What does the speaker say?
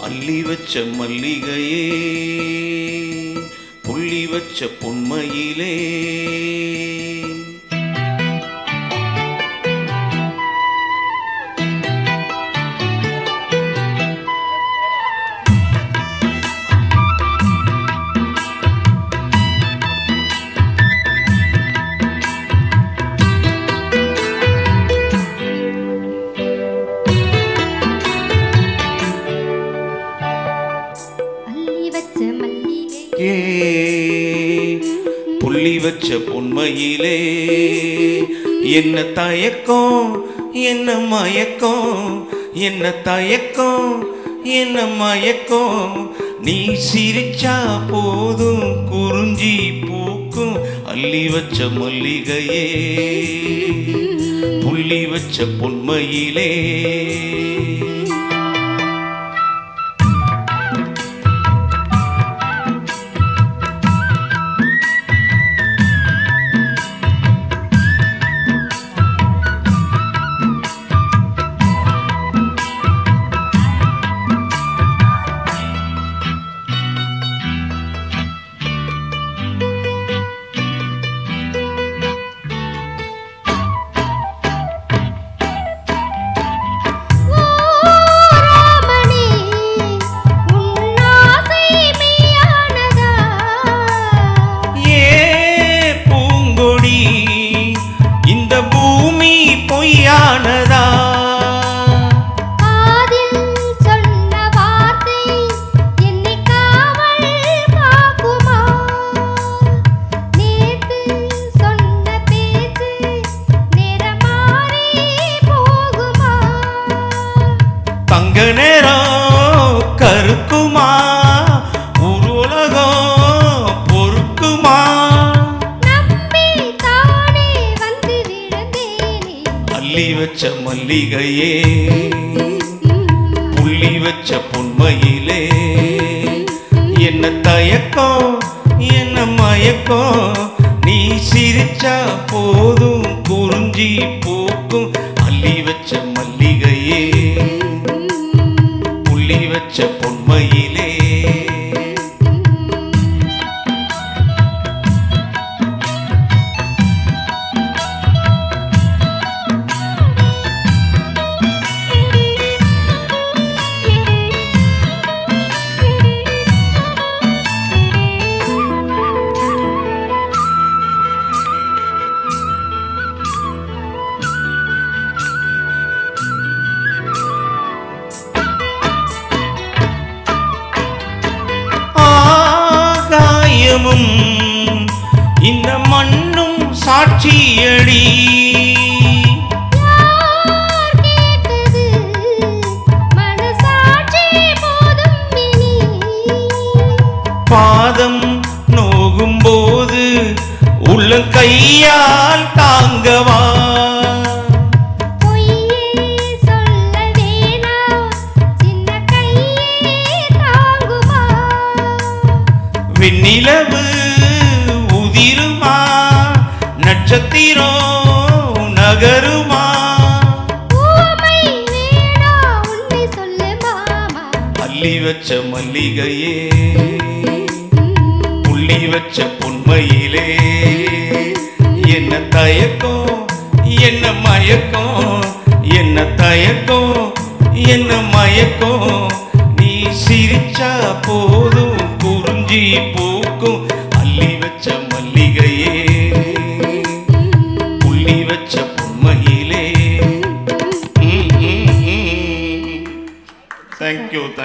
அள்ளி வச்ச மல்லிகையே புள்ளி வச்ச பொன்மையிலே புள்ளி வச்ச பொன்மையிலே என்ன தயக்கம் என்ன மயக்கம் என்ன தயக்கம் என்ன மயக்கம் நீ சிரிச்சா போதும் குறிஞ்சி பூக்கும் அள்ளி வச்ச மல்லிகையே புள்ளி வச்ச பொன்மையிலே நேரம் கருக்குமா ஒரு உலகம் பொறுக்குமா அள்ளி வச்ச மல்லிகையே புள்ளி வச்ச பொன்மையிலே என்ன தயக்கம் என்ன மயக்கம் நீ சிரிச்சா போதும் குறிஞ்சி பூக்கும் அள்ளி வச்ச மல்லிகையே புள்ளி வச்ச பொன்மையிலே இந்த மண்ணும் சாட்சியடி பாதம் நோகும் போது உள்ள கையால் தாங்கவா நிலவு உதிருமா நட்சத்திரம் நகருமா அள்ளி வச்ச மல்லிகையே புள்ளி வச்ச பொன்மையிலே என்ன தயக்கம் என்ன மயக்கம் என்ன தயக்கம் என்ன மயக்கம் நீ சிரிச்சா போதும் குறிஞ்சி பூக்கும்